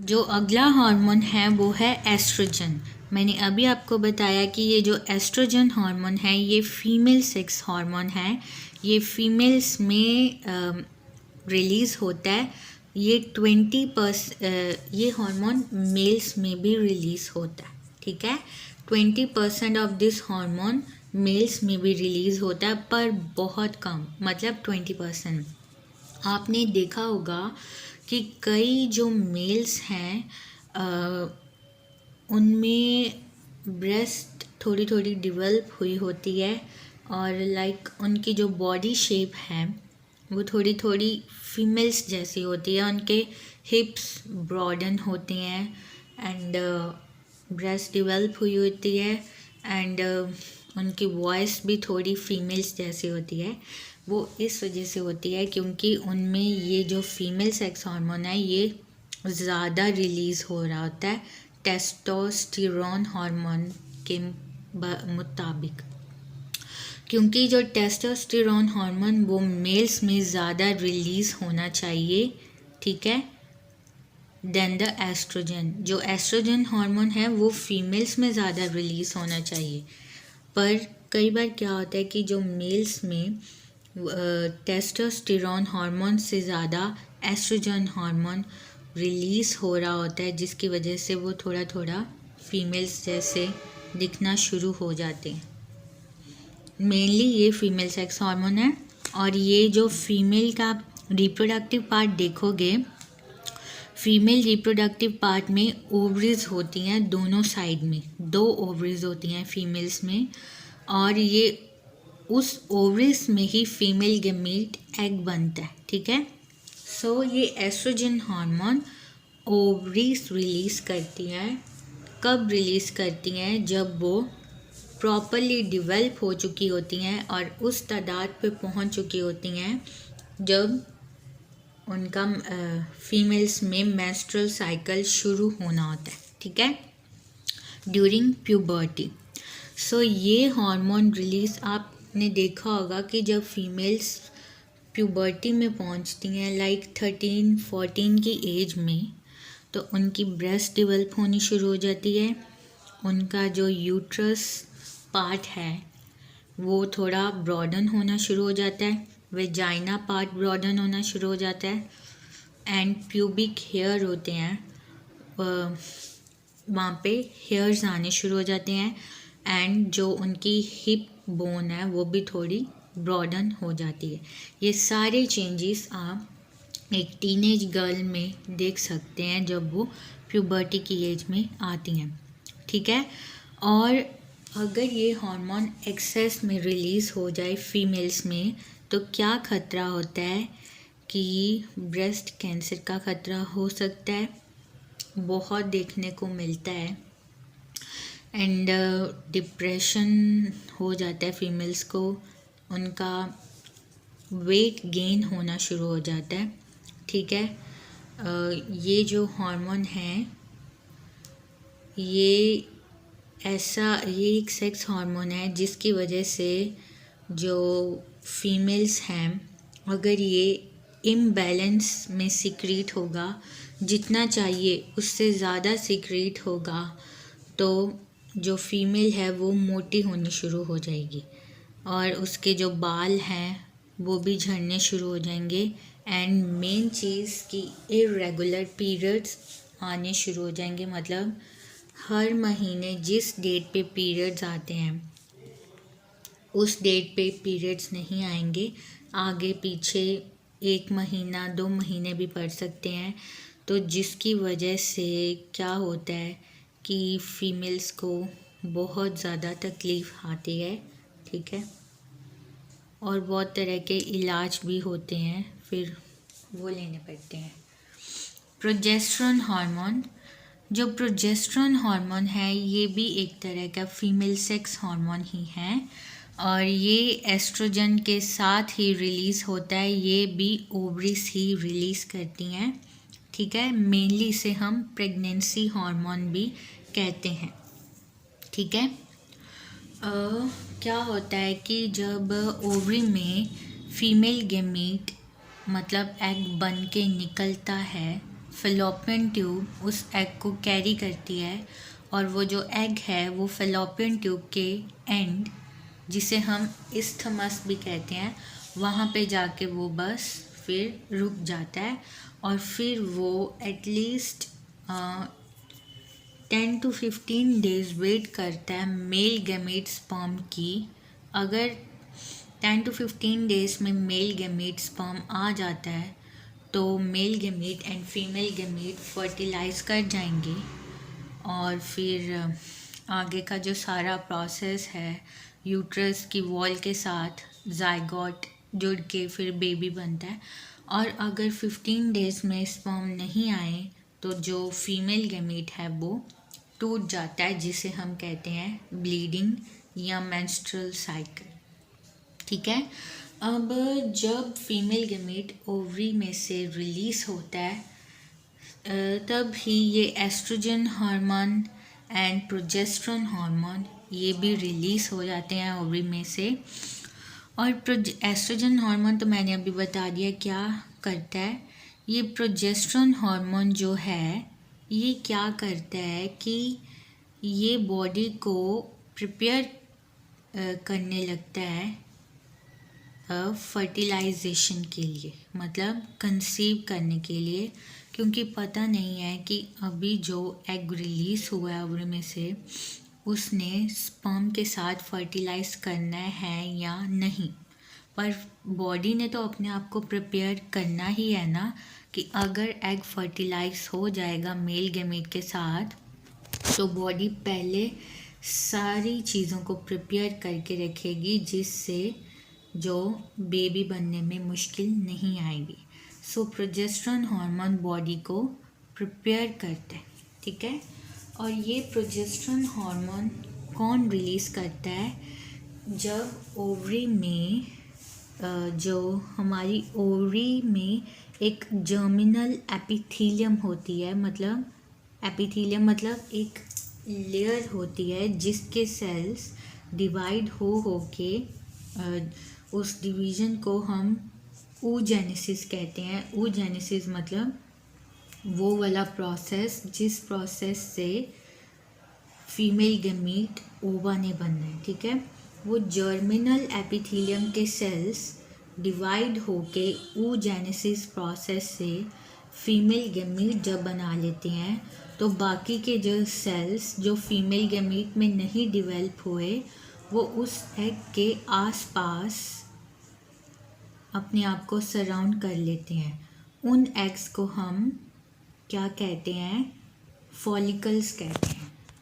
जो अगला हार्मोन है वो है एस्ट्रोजन। मैंने अभी आपको बताया कि ये जो एस्ट्रोजन हार्मोन है ये फीमेल सेक्स हार्मोन है। ये फीमेल्स में रिलीज़ होता है। ये 20% ये हार्मोन मेल्स में भी रिलीज़ होता है। ठीक है, 20% ऑफ दिस हार्मोन मेल्स में भी रिलीज़ होता है, पर बहुत कम, मतलब 20%। आपने देखा होगा कि कई जो मेल्स हैं उनमें ब्रेस्ट थोड़ी थोड़ी डेवलप हुई होती है, और लाइक उनकी जो बॉडी शेप है वो थोड़ी थोड़ी फीमेल्स जैसी होती है। उनके हिप्स ब्रॉडन होती हैं एंड ब्रेस्ट डेवलप हुई होती है, एंड उनकी वॉइस भी थोड़ी फीमेल्स जैसी होती है। वो इस वजह से होती है क्योंकि उनमें ये जो फीमेल सेक्स हार्मोन है ये ज़्यादा रिलीज़ हो रहा होता है टेस्टोस्टेरोन हार्मोन के मुताबिक। क्योंकि जो टेस्टोस्टेरोन हार्मोन वो मेल्स में ज़्यादा रिलीज़ होना चाहिए, ठीक है, देन द एस्ट्रोजन। जो एस्ट्रोजन हार्मोन है वो फीमेल्स में ज़्यादा रिलीज़ होना चाहिए। पर कई बार क्या होता है कि जो मेल्स में टेस्टोस्टेरोन हार्मोन से ज़्यादा एस्ट्रोजन हार्मोन रिलीज़ हो रहा होता है, जिसकी वजह से वो थोड़ा थोड़ा फीमेल्स जैसे दिखना शुरू हो जाते हैं। मेनली ये फीमेल सेक्स हार्मोन है। और ये जो फीमेल का रिप्रोडक्टिव पार्ट देखोगे, फीमेल रिप्रोडक्टिव पार्ट में ओवरीज होती हैं दोनों साइड में, 2 ओवरीज होती हैं फीमेल्स में, और ये उस ओवरीज में ही फीमेल गेमीट एग बनता है। ठीक है, सो ये एस्ट्रोजन हार्मोन ओवरीज रिलीज़ करती हैं। कब रिलीज़ करती हैं? जब वो प्रॉपरली डेवलप हो चुकी होती हैं और उस तादाद पे पहुंच चुकी होती हैं जब उनका फीमेल्स में मेंस्ट्रुअल साइकिल शुरू होना होता है। ठीक है, ड्यूरिंग प्यूबर्टी। सो ये हार्मोन रिलीज़ आपने देखा होगा कि जब फीमेल्स प्यूबर्टी में पहुंचती हैं, लाइक 13-14 की एज में, तो उनकी ब्रेस्ट डेवलप होनी शुरू हो जाती है। उनका जो यूट्रस पार्ट है वो थोड़ा ब्रॉडन होना शुरू हो जाता है, वेजाइना पार्ट ब्रॉडन होना शुरू हो जाता है, एंड प्यूबिक हेयर होते हैं, वहाँ पे हेयर्स आने शुरू हो जाते हैं, एंड जो उनकी हिप बोन है वो भी थोड़ी ब्रॉडन हो जाती है। ये सारे चेंजेस आप एक टीनेज गर्ल में देख सकते हैं जब वो प्यूबर्टी की एज में आती हैं। ठीक है, और अगर ये हार्मोन एक्सेस में रिलीज़ हो जाए फीमेल्स में तो क्या खतरा होता है कि ब्रेस्ट कैंसर का खतरा हो सकता है, बहुत देखने को मिलता है, एंड डिप्रेशन हो जाता है फीमेल्स को, उनका वेट गेन होना शुरू हो जाता है। ठीक है, ये जो हार्मोन है ये एक सेक्स हार्मोन है जिसकी वजह से जो फीमेल्स हैं, अगर ये इम्बैलेंस में सिक्रीट होगा, जितना चाहिए उससे ज़्यादा सिक्रीट होगा, तो जो फीमेल है वो मोटी होनी शुरू हो जाएगी और उसके जो बाल हैं वो भी झड़ने शुरू हो जाएंगे, एंड मेन चीज़ कि इरेगुलर पीरियड्स आने शुरू हो जाएंगे। मतलब हर महीने जिस डेट पे पीरियड्स आते हैं उस डेट पे पीरियड्स नहीं आएंगे, आगे पीछे 1 महीना 2 महीने भी पड़ सकते हैं। तो जिसकी वजह से क्या होता है कि फीमेल्स को बहुत ज़्यादा तकलीफ़ आती है। ठीक है, और बहुत तरह के इलाज भी होते हैं, फिर वो लेने पड़ते हैं। प्रोजेस्टेरोन हार्मोन, जो प्रोजेस्टेरोन हार्मोन है ये भी एक तरह का फीमेल सेक्स हार्मोन ही है, और ये एस्ट्रोजन के साथ ही रिलीज़ होता है। ये भी ओवरीज ही रिलीज़ करती हैं। ठीक है, मेनली इसे हम प्रेगनेंसी हार्मोन भी कहते हैं। ठीक है, क्या होता है कि जब ओवरी में फीमेल गेमीट मतलब एग बन के निकलता है फेलोपियन ट्यूब उस एग को कैरी करती है और वो जो एग है वो फेलोपियन ट्यूब के एंड, जिसे हम इस्थमस भी कहते हैं, वहाँ पे जाके वो बस फिर रुक जाता है और फिर वो एटलीस्ट 10 to 15 डेज वेट करता है मेल गैमेट स्पर्म की। अगर 10 to 15 डेज में मेल गैमेट स्पर्म आ जाता है तो male gamete and female gamete fertilize कर जाएंगे और फिर आगे का जो सारा प्रोसेस है, यूट्रस की वॉल के साथ जाइगोट जुड़ के फिर बेबी बनता है। और अगर 15 डेज में स्पर्म नहीं आए तो जो फीमेल गैमेट है वो टूट जाता है, जिसे हम कहते हैं ब्लीडिंग या मेंस्ट्रुअल साइकिल। ठीक है। अब जब फीमेल गैमेट ओवरी में से रिलीज होता है तब ही ये estrogen hormone and progesterone hormone ये भी रिलीज हो जाते हैं ओवरी में से। और एस्ट्रोजन हार्मोन तो मैंने अभी बता दिया क्या करता है। ये प्रोजेस्टेरोन हार्मोन जो है ये क्या करता है कि ये बॉडी को प्रिपेयर करने लगता है फर्टिलाइजेशन के लिए, मतलब कंसीव करने के लिए, क्योंकि पता नहीं है कि अभी जो एग रिलीज हुआ है ओवरी में से उसने स्पर्म के साथ फर्टिलाइज करना है या नहीं। पर बॉडी ने तो अपने आप को प्रिपेयर करना ही है ना, कि अगर एग फर्टिलाइज हो जाएगा मेल गैमेट के साथ तो बॉडी पहले सारी चीज़ों को प्रिपेयर करके रखेगी जिससे जो बेबी बनने में मुश्किल नहीं आएगी। सो प्रोजेस्टेरोन हार्मोन बॉडी को प्रिपेयर करता है। ठीक है। और ये प्रोजेस्टेरोन हार्मोन कौन रिलीज़ करता है? जब ओवरी में जो हमारी ओवरी में एक जर्मिनल एपिथेलियम होती है, मतलब एपिथेलियम मतलब एक लेयर होती है जिसके सेल्स डिवाइड हो के उस डिवीज़न को हम oogenesis कहते हैं। oogenesis मतलब वो वाला प्रोसेस जिस प्रोसेस से फीमेल गैमीट ओवा ने बनना है। ठीक है। वो जर्मिनल एपिथेलियम के सेल्स डिवाइड होके oogenesis प्रोसेस से फीमेल गैमीट जब बना लेते हैं तो बाकी के जो सेल्स जो फीमेल गैमीट में नहीं डिवेल्प हुए वो उस एग के आसपास अपने आप को सराउंड कर लेते हैं। उन एग्स को हम क्या कहते हैं? फॉलिकल्स कहते हैं।